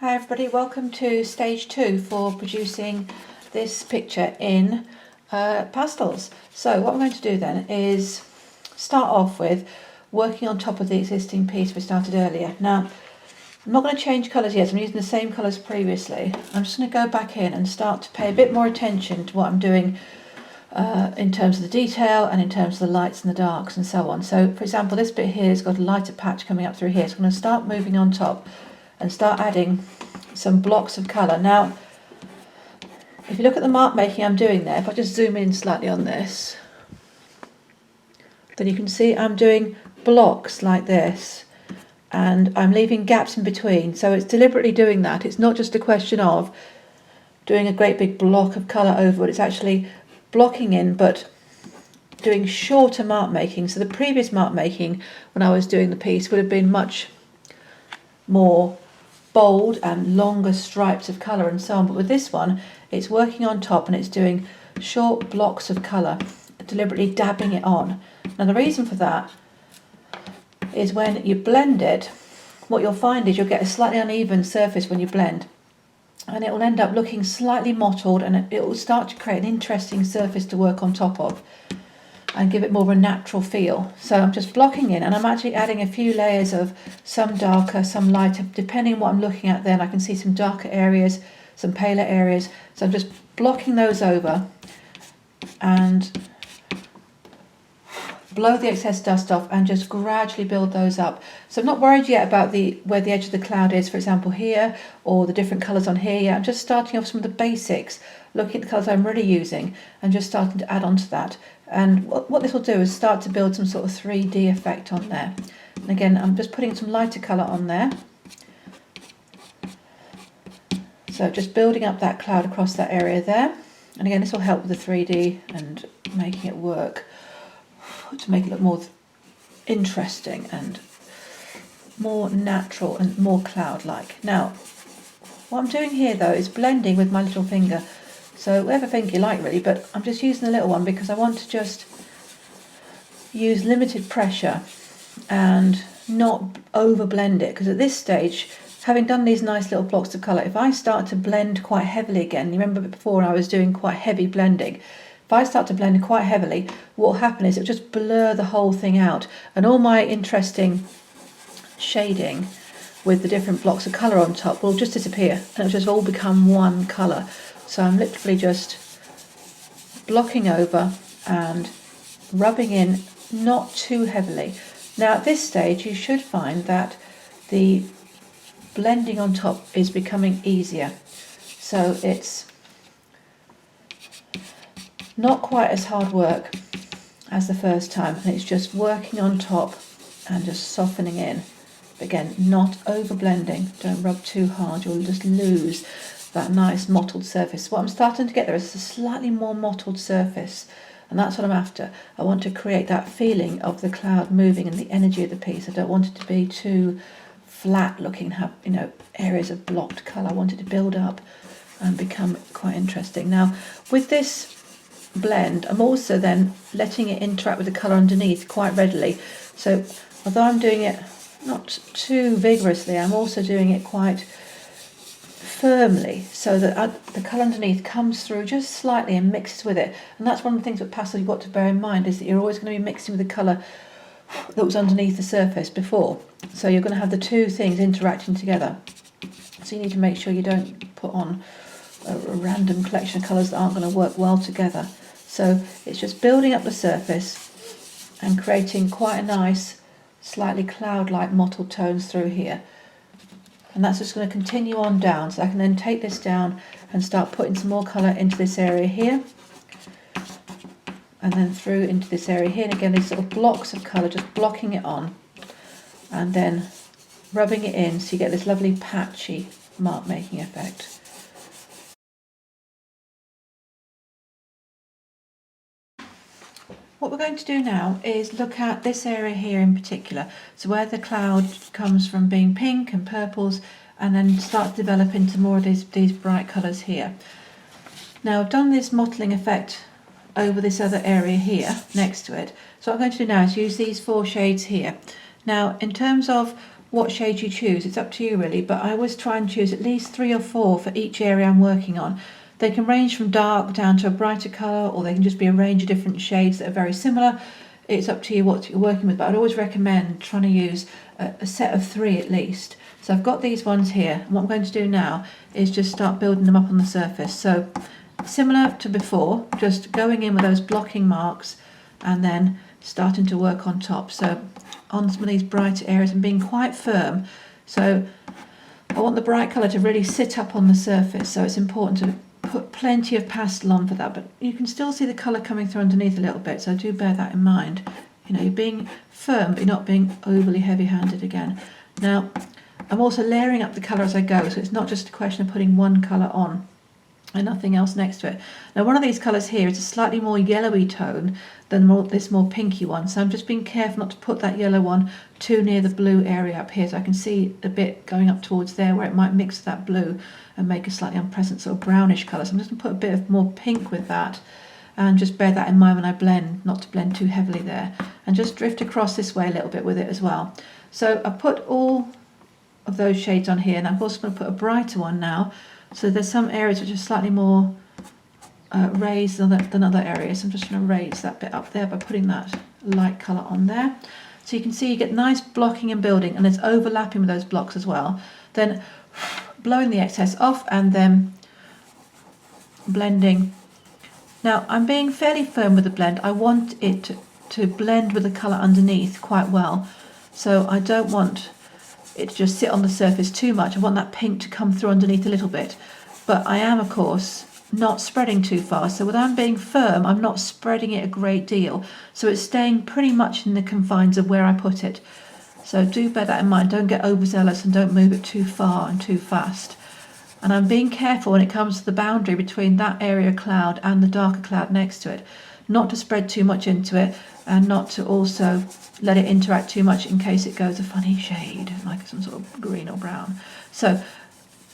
Hi everybody, welcome to stage 2 for producing this picture in pastels. So what I'm going to do then is start off with working on top of the existing piece we started earlier. Now I'm not going to change colours yet, I'm using the same colours previously. I'm just going to go back in and start to pay a bit more attention to what I'm doing in terms of the detail and in terms of the lights and the darks and so on. So for example, this bit here has got a lighter patch coming up through here, so I'm going to start moving on top and start adding some blocks of colour. Now if you look at the mark making I'm doing there, if I just zoom in slightly on this, then you can see I'm doing blocks like this and I'm leaving gaps in between, so it's deliberately doing that. It's not just a question of doing a great big block of colour over it, it's actually blocking in but doing shorter mark making. So the previous mark making when I was doing the piece would have been much more bold and longer stripes of colour and so on, but with this one it's working on top and it's doing short blocks of colour, deliberately dabbing it on. Now the reason for that is when you blend it, what you'll find is you'll get a slightly uneven surface when you blend, and it will end up looking slightly mottled, and it will start to create an interesting surface to work on top of and give it more of a natural feel. So I'm just blocking in and I'm actually adding a few layers of some darker, some lighter, depending on what I'm looking at then. I can see some darker areas, some paler areas. So I'm just blocking those over and blow the excess dust off and just gradually build those up. So I'm not worried yet about where the edge of the cloud is, for example here, or the different colours on here yet. I'm just starting off some of the basics, looking at the colours I'm really using and just starting to add on to that. And what this will do is start to build some sort of 3D effect on there. And again, I'm just putting some lighter colour on there. So just building up that cloud across that area there. And again, this will help with the 3D and making it work to make it look more interesting and more natural and more cloud-like. Now, what I'm doing here though is blending with my little finger. So whatever finger you like really, but I'm just using the little one because I want to just use limited pressure and not over blend it, because at this stage, having done these nice little blocks of colour, if I start to blend quite heavily again, you remember before I was doing quite heavy blending, if I start to blend quite heavily, what will happen is it'll just blur the whole thing out, and all my interesting shading with the different blocks of colour on top will just disappear and it'll just all become one colour. So I'm literally just blocking over and rubbing in, not too heavily. Now at this stage you should find that the blending on top is becoming easier. So it's not quite as hard work as the first time, and it's just working on top and just softening in. Again, not over blending, don't rub too hard, you'll just lose that nice mottled surface. What I'm starting to get there is a slightly more mottled surface, and that's what I'm after. I want to create that feeling of the cloud moving and the energy of the piece. I don't want it to be too flat looking, have areas of blocked colour. I want it to build up and become quite interesting. Now with this blend I'm also then letting it interact with the colour underneath quite readily. So although I'm doing it not too vigorously, I'm also doing it quite firmly so that the colour underneath comes through just slightly and mixes with it. And that's one of the things with pastel you've got to bear in mind, is that you're always going to be mixing with the colour that was underneath the surface before. So you're going to have the two things interacting together. So you need to make sure you don't put on a random collection of colours that aren't going to work well together. So it's just building up the surface and creating quite a nice, slightly cloud-like mottled tones through here. And that's just going to continue on down, so I can then take this down and start putting some more colour into this area here, and then through into this area here. And again, these little blocks of colour, just blocking it on and then rubbing it in so you get this lovely patchy mark making effect. What we're going to do now is look at this area here in particular, so where the cloud comes from being pink and purples and then start to develop into more of these bright colours here. Now I've done this mottling effect over this other area here next to it, so what I'm going to do now is use these 4 shades here. Now in terms of what shade you choose. It's up to you really, but I always try and choose at least 3 or 4 for each area I'm working on. They can range from dark down to a brighter colour, or they can just be a range of different shades that are very similar. It's up to you what you're working with, but I'd always recommend trying to use a set of 3 at least. So I've got these ones here, and what I'm going to do now is just start building them up on the surface. So similar to before, just going in with those blocking marks and then starting to work on top. So on some of these brighter areas and being quite firm. So I want the bright colour to really sit up on the surface, so it's important to put plenty of pastel on for that, but you can still see the colour coming through underneath a little bit, so do bear that in mind. You know, you're being firm but you're not being overly heavy-handed again. Now I'm also layering up the colour as I go, so it's not just a question of putting one colour on and nothing else next to it. Now one of these colours here is a slightly more yellowy tone than this more pinky one, so I'm just being careful not to put that yellow one too near the blue area up here, so I can see a bit going up towards there where it might mix with that blue and make a slightly unpleasant sort of brownish colour. So I'm just going to put a bit of more pink with that, and just bear that in mind when I blend, not to blend too heavily there, and just drift across this way a little bit with it as well. So I put all of those shades on here, and I'm also going to put a brighter one now. So there's some areas which are slightly more raised than other areas. I'm just going to raise that bit up there by putting that light colour on there. So you can see you get nice blocking and building, and it's overlapping with those blocks as well. Then blowing the excess off and then blending. Now I'm being fairly firm with the blend. I want it to blend with the colour underneath quite well. So I don't want it to just sit on the surface too much. I want that pink to come through underneath a little bit. But I am, of course, not spreading too far. So when I'm being firm, I'm not spreading it a great deal. So it's staying pretty much in the confines of where I put it. So do bear that in mind. Don't get overzealous and don't move it too far and too fast. And I'm being careful when it comes to the boundary between that area cloud and the darker cloud next to it. Not to spread too much into it, and not to also let it interact too much in case it goes a funny shade, like some sort of green or brown. So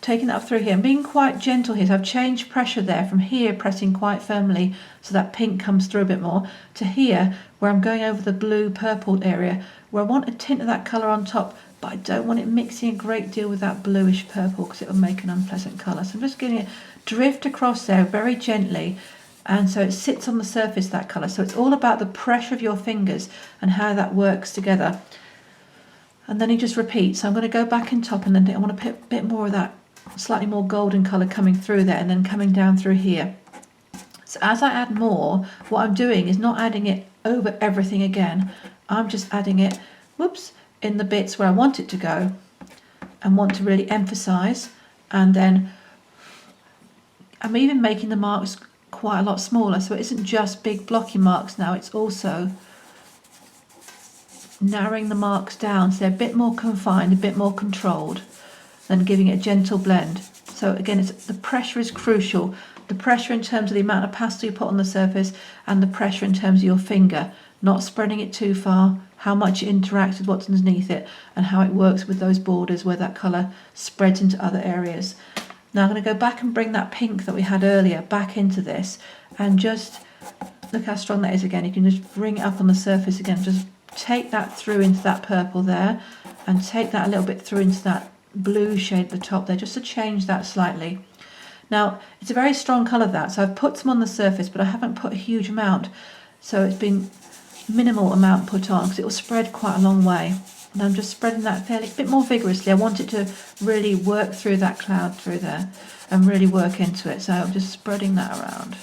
taking that up through here and being quite gentle here. So I've changed pressure there from here, pressing quite firmly so that pink comes through a bit more, to here where I'm going over the blue purple area where I want a tint of that colour on top, but I don't want it mixing a great deal with that bluish purple because it will make an unpleasant colour. So I'm just getting it drift across there very gently, and so it sits on the surface, that colour. So it's all about the pressure of your fingers and how that works together. And then you just repeat. So I'm going to go back in top, and then I want to put a bit more of that slightly more golden colour coming through there and then coming down through here. So as I add more, what I'm doing is not adding it over everything again. I'm just adding it, in the bits where I want it to go and want to really emphasise. And then I'm even making the marks quite a lot smaller, so it isn't just big blocky marks now, it's also narrowing the marks down so they're a bit more confined, a bit more controlled, and giving it a gentle blend. So again, the pressure is crucial. The pressure in terms of the amount of pastel you put on the surface, and the pressure in terms of your finger, not spreading it too far, how much it interacts with what's underneath it, and how it works with those borders where that colour spreads into other areas. Now I'm going to go back and bring that pink that we had earlier back into this, and just look how strong that is again. You can just bring it up on the surface again, just take that through into that purple there, and take that a little bit through into that blue shade at the top there, just to change that slightly. Now it's a very strong colour, that, so I've put some on the surface, but I haven't put a huge amount, so it's been minimal amount put on because it will spread quite a long way. And I'm just spreading that fairly a bit more vigorously. I want it to really work through that cloud through there and really work into it, so I'm just spreading that around.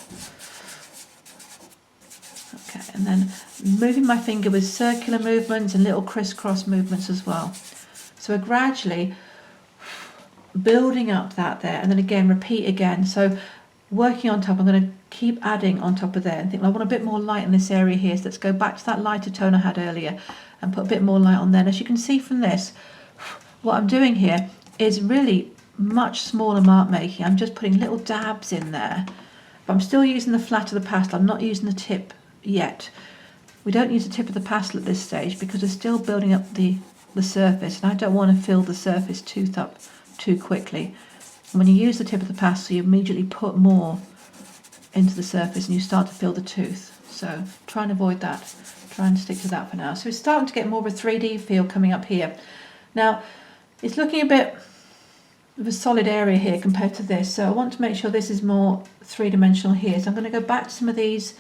Okay, and then moving my finger with circular movements and little crisscross movements as well. So we're gradually building up that there, and then again repeat again. So working on top, I'm going to keep adding on top of there and think, well, I want a bit more light in this area here, so let's go back to that lighter tone I had earlier and put a bit more light on there. And as you can see from this, what I'm doing here is really much smaller mark making. I'm just putting little dabs in there, but I'm still using the flat of the pastel. I'm not using the tip yet. We don't use the tip of the pastel at this stage because we're still building up the surface, and I don't want to fill the surface tooth up too quickly. And when you use the tip of the pastel, you immediately put more into the surface and you start to fill the tooth. So try and avoid that. Try and stick to that for now. So we're starting to get more of a 3D feel coming up here. Now, it's looking a bit of a solid area here compared to this, so I want to make sure this is more three-dimensional here. So I'm going to go back to some of these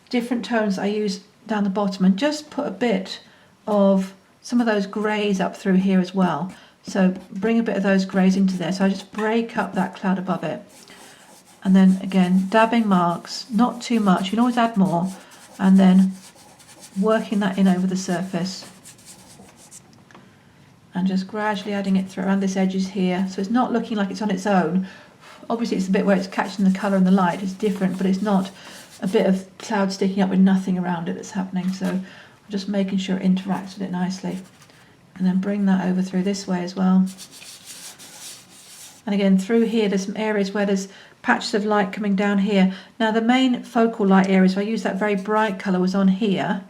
different tones I use down the bottom and just put a bit of some of those greys up through here as well. So bring a bit of those greys into there. So I just break up that cloud above it. And then again, dabbing marks, not too much. You can always add more. And then working that in over the surface. And just gradually adding it through around this edges here. So it's not looking like it's on its own. Obviously it's the bit where it's catching the colour and the light. It's different, but it's not a bit of cloud sticking up with nothing around it that's happening. So I'm just making sure it interacts with it nicely. And then bring that over through this way as well. And again, through here, there's some areas where there's patches of light coming down here. Now the main focal light area, so I use that very bright colour, was on here.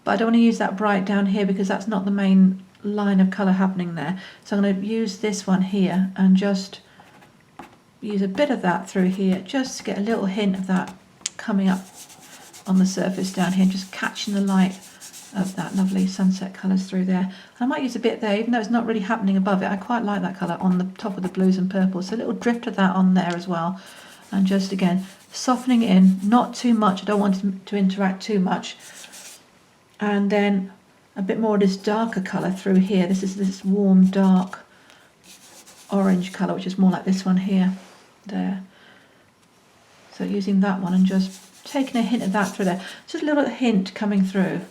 But I don't want to use that bright down here because that's not the main line of colour happening there. So I'm going to use this one here and just use a bit of that through here, just to get a little hint of that coming up on the surface down here, just catching the light of that lovely sunset colours through there. And I might use a bit there, even though it's not really happening above it. I quite like that colour on the top of the blues and purples, so a little drift of that on there as well. And just again softening it in, not too much, I don't want it to interact too much. And then a bit more of this darker colour through here. This is this warm dark orange colour, which is more like this one here, there. So using that one and just taking a hint of that through there, just a little hint coming through.